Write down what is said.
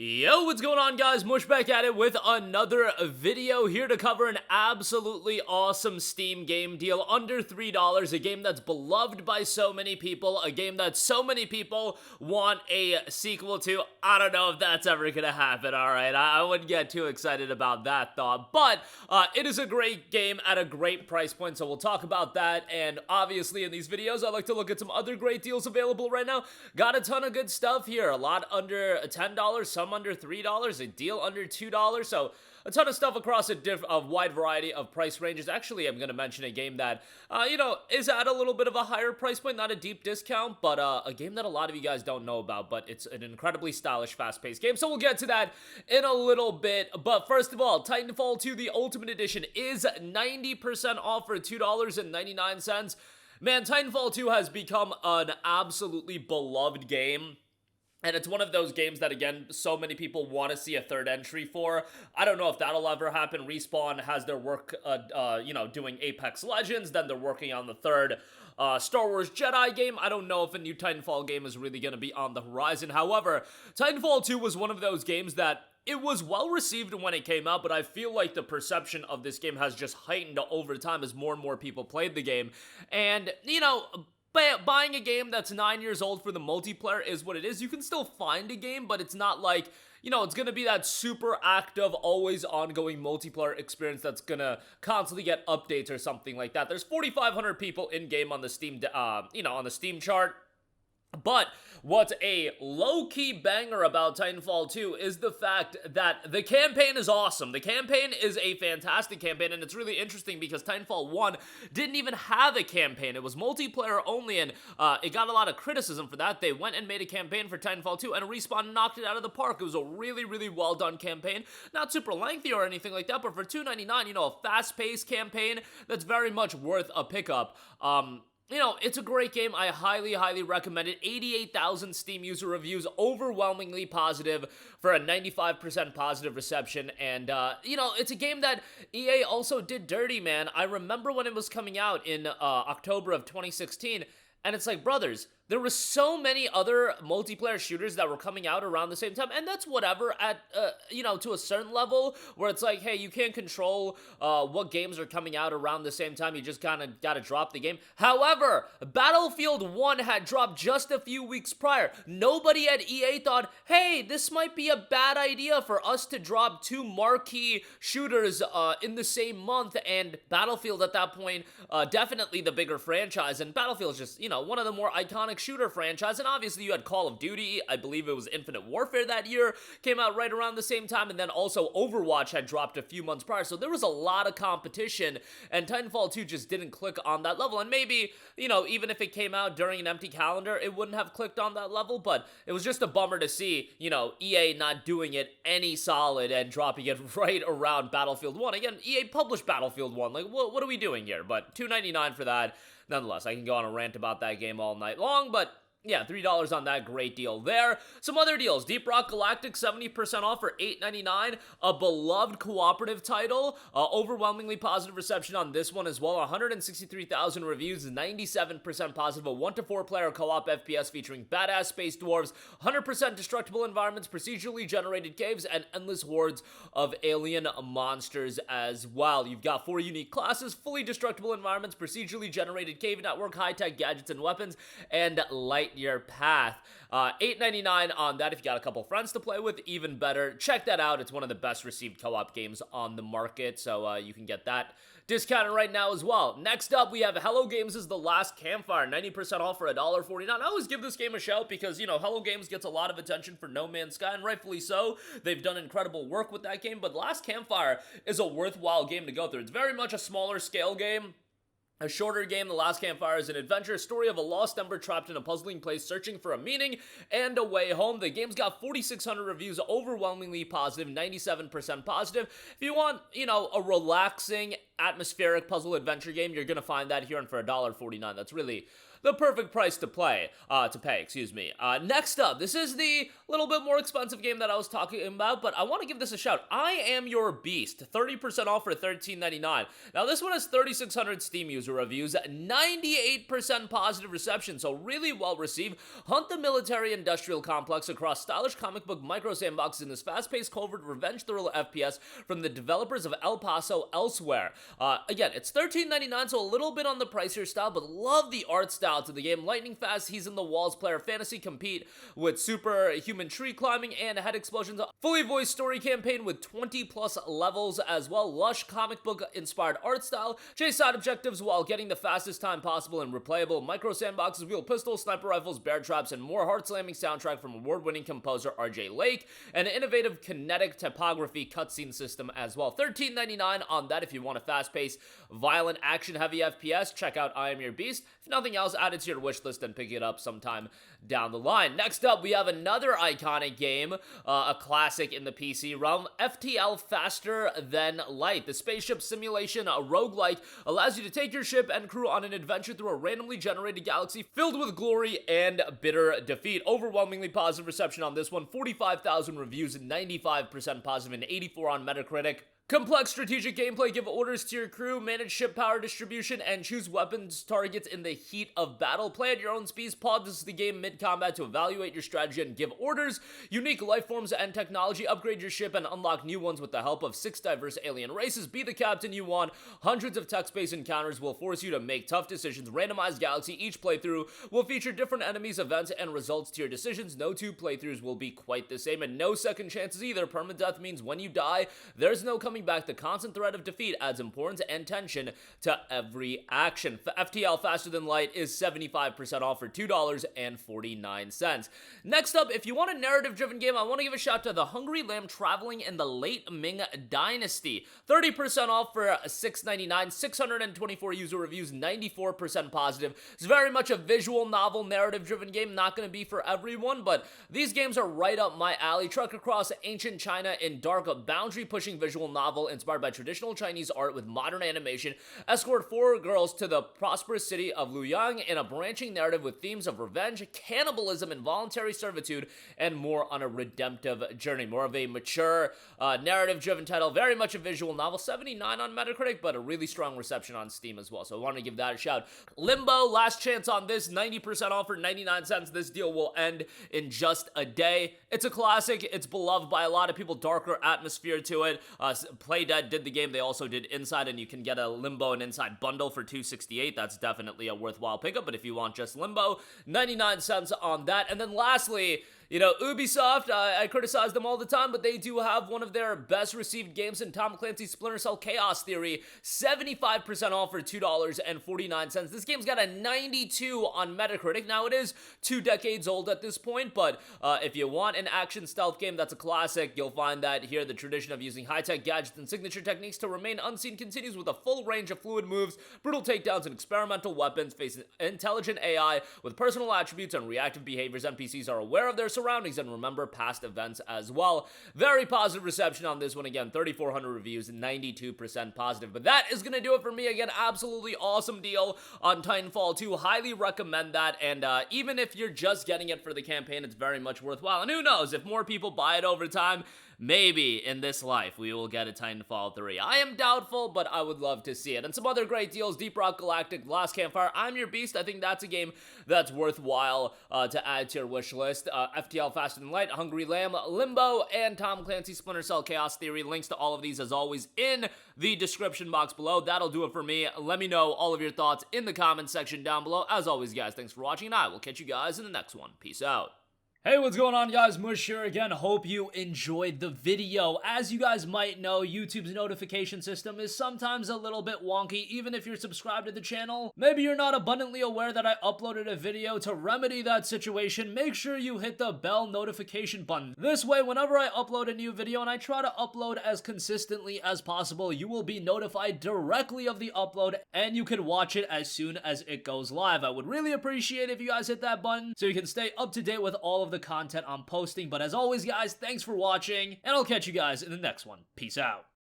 Yo, what's going on, guys? Mush back at it with another video here to cover an absolutely awesome Steam game deal under $3, a game that's beloved by so many people, a game that so many people want a sequel to. I don't know if that's ever gonna happen, alright? I wouldn't get too excited about that thought, but it is a great game at a great price point, so we'll talk about that, and obviously in these videos, I like to look at some other great deals available right now. Got a ton of good stuff here, a lot under $10, some under $3, a deal under $2, so a ton of stuff across a wide variety of price ranges. Actually, I'm going to mention a game that, is at a little bit of a higher price point, not a deep discount, but a game that a lot of you guys don't know about, but it's an incredibly stylish, fast-paced game, so we'll get to that in a little bit. But first of all, Titanfall 2, the Ultimate Edition, is 90% off for $2.99. Man, Titanfall 2 has become an absolutely beloved game. And it's one of those games that, again, so many people want to see a third entry for. I don't know if that'll ever happen. Respawn has their work, doing Apex Legends. Then they're working on the third Star Wars Jedi game. I don't know if a new Titanfall game is really going to be on the horizon. However, Titanfall 2 was one of those games that it was well received when it came out, but I feel like the perception of this game has just heightened over time as more and more people played the game. And, buying a game that's 9 years old for the multiplayer is what it is. You can still find a game, but it's not like, it's going to be that super active, always ongoing multiplayer experience that's going to constantly get updates or something like that. There's 4,500 people in-game on the Steam, on the Steam chart. But what's a low-key banger about Titanfall 2 is the fact that the campaign is awesome. The campaign is a fantastic campaign, and it's really interesting because Titanfall 1 didn't even have a campaign. It was multiplayer only, and it got a lot of criticism for that. They went and made a campaign for Titanfall 2, and Respawn knocked it out of the park. It was a really, really well-done campaign. Not super lengthy or anything like that, but for $2.99, a fast-paced campaign that's very much worth a pickup. It's a great game. I highly, highly recommend it. 88,000 Steam user reviews, overwhelmingly positive for a 95% positive reception. And, it's a game that EA also did dirty, man. I remember when it was coming out in October of 2016, and it's like, brothers, there were so many other multiplayer shooters that were coming out around the same time, and that's whatever at, to a certain level, where it's like, hey, you can't control what games are coming out around the same time, you just kind of gotta drop the game. However, Battlefield 1 had dropped just a few weeks prior. Nobody at EA thought, hey, this might be a bad idea for us to drop two marquee shooters in the same month, and Battlefield at that point, definitely the bigger franchise, and Battlefield's just, one of the more iconic shooter franchise, and obviously you had Call of Duty. I believe it was Infinite Warfare that year, came out right around the same time, and then also Overwatch had dropped a few months prior, so there was a lot of competition, and Titanfall 2 just didn't click on that level, and maybe, even if it came out during an empty calendar, it wouldn't have clicked on that level, but it was just a bummer to see, EA not doing it any solid and dropping it right around Battlefield 1. Again, EA published Battlefield 1, like, what are we doing here? But $2.99 for that. Nonetheless, I can go on a rant about that game all night long, but yeah, $3 on that, great deal there. Some other deals, Deep Rock Galactic, 70% off for $8.99, a beloved cooperative title, overwhelmingly positive reception on this one as well, 163,000 reviews, 97% positive, a 1-to-4 player co-op FPS featuring badass space dwarves, 100% destructible environments, procedurally generated caves, and endless hordes of alien monsters as well. You've got 4 unique classes, fully destructible environments, procedurally generated cave network, high-tech gadgets and weapons, and light your path. $8.99 on that. If you got a couple friends to play with, even better. Check that out. It's one of the best received co-op games on the market, so you can get that discounted right now as well. Next up, we have Hello Games' The Last Campfire, 90% off for $1.49. I always give this game a shout because, Hello Games gets a lot of attention for No Man's Sky, and rightfully so. They've done incredible work with that game, but Last Campfire is a worthwhile game to go through. It's very much a smaller scale game. A shorter game, The Last Campfire is an adventure story of a lost ember trapped in a puzzling place searching for a meaning and a way home. The game's got 4,600 reviews, overwhelmingly positive, 97% positive. If you want, a relaxing, atmospheric puzzle adventure game, you're going to find that here, and for $1.49, the perfect price to pay, excuse me. Next up, this is the little bit more expensive game that I was talking about, but I want to give this a shout. I Am Your Beast, 30% off for $13.99. Now, this one has 3,600 Steam user reviews, 98% positive reception, so really well received. Hunt the military industrial complex across stylish comic book micro sandboxes in this fast-paced covert revenge thriller FPS from the developers of El Paso Elsewhere. Again, it's $13.99, so a little bit on the pricier style, but love the art style to the game. Lightning fast, he's in the walls player fantasy, compete with superhuman tree climbing and head explosions. Fully voiced story campaign with 20 plus levels as well. Lush comic book inspired art style. Chase side objectives while getting the fastest time possible in replayable micro sandboxes, wheel pistols, sniper rifles, bear traps, and more. Heart slamming soundtrack from award-winning composer RJ Lake, and an innovative kinetic typography cutscene system as well. $13.99 on that if you want a fast-paced, violent, action-heavy FPS. Check out I Am Your Beast. If nothing else, add it to your wish list and pick it up sometime down the line. Next up, we have another iconic game, a classic in the PC realm, FTL Faster Than Light. The spaceship simulation roguelike allows you to take your ship and crew on an adventure through a randomly generated galaxy filled with glory and bitter defeat. Overwhelmingly positive reception on this one, 45,000 reviews, 95% positive, and 84 on Metacritic. Complex strategic gameplay, give orders to your crew, manage ship power distribution, and choose weapons targets in the heat of battle. Play at your own speed, pause the game mid-combat to evaluate your strategy and give orders. Unique life forms and technology, upgrade your ship and unlock new ones with the help of 6 diverse alien races. Be the captain you want. Hundreds of text-based encounters will force you to make tough decisions. Randomized galaxy, each playthrough will feature different enemies, events, and results to your decisions. No two playthroughs will be quite the same, and no second chances either. Permadeath means when you die, there's no coming back. The constant threat of defeat adds importance and tension to every action. FTL Faster Than Light is 75% off for $2.49. Next up, if you want a narrative-driven game, I want to give a shout to The Hungry Lamb Traveling in the Late Ming Dynasty. 30% off for $6.99, 624 user reviews, 94% positive. It's very much a visual novel, narrative-driven game, not going to be for everyone, but these games are right up my alley. Trek across ancient China in dark, boundary-pushing visual novel inspired by traditional Chinese art with modern animation. Escort 4 girls to the prosperous city of Luoyang in a branching narrative with themes of revenge, cannibalism, involuntary servitude, and more on a redemptive journey. More of a mature, narrative-driven title. Very much a visual novel. 79 on Metacritic, but a really strong reception on Steam as well. So I want to give that a shout. Limbo, last chance on this. 90% off for 99 cents. This deal will end in just a day. It's a classic. It's beloved by a lot of people. Darker atmosphere to it. Playdead did the game. They also did Inside, and you can get a Limbo and Inside bundle for $268. That's definitely a worthwhile pickup, but if you want just Limbo, 99 cents on that. And then lastly, you know, Ubisoft, I criticize them all the time, but they do have one of their best received games in Tom Clancy's Splinter Cell Chaos Theory, 75% off for $2.49. This game's got a 92 on Metacritic. Now, it is 2 decades old at this point, but if you want an action stealth game that's a classic, you'll find that here the tradition of using high-tech gadgets and signature techniques to remain unseen continues with a full range of fluid moves, brutal takedowns, and experimental weapons. Face intelligent AI with personal attributes and reactive behaviors. NPCs are aware of their surroundings and remember past events as well. Very positive reception on this one. Again, 3,400 reviews, 92% positive. But that is going to do it for me. Again, absolutely awesome deal on Titanfall 2. Highly recommend that. And even if you're just getting it for the campaign, it's very much worthwhile. And who knows, if more people buy it over time, maybe in this life we will get a Titanfall 3. I am doubtful, but I would love to see it. And some other great deals, Deep Rock Galactic, Last Campfire, I'm Your Beast. I think that's a game that's worthwhile to add to your wish list. FTL Faster Than Light, Hungry Lamb, Limbo, and Tom Clancy's Splinter Cell Chaos Theory. Links to all of these, as always, in the description box below. That'll do it for me. Let me know all of your thoughts in the comments section down below. As always, guys, thanks for watching, and I will catch you guys in the next one. Peace out. Hey, what's going on, guys? Mush here again. Hope you enjoyed the video. As you guys might know, YouTube's notification system is sometimes a little bit wonky, even if you're subscribed to the channel. Maybe you're not abundantly aware that I uploaded a video. To remedy that situation, make sure you hit the bell notification button. This way, whenever I upload a new video, and I try to upload as consistently as possible, you will be notified directly of the upload, and you can watch it as soon as it goes live. I would really appreciate it if you guys hit that button so you can stay up to date with all of the content I'm posting. But as always, guys, thanks for watching, and I'll catch you guys in the next one. Peace out.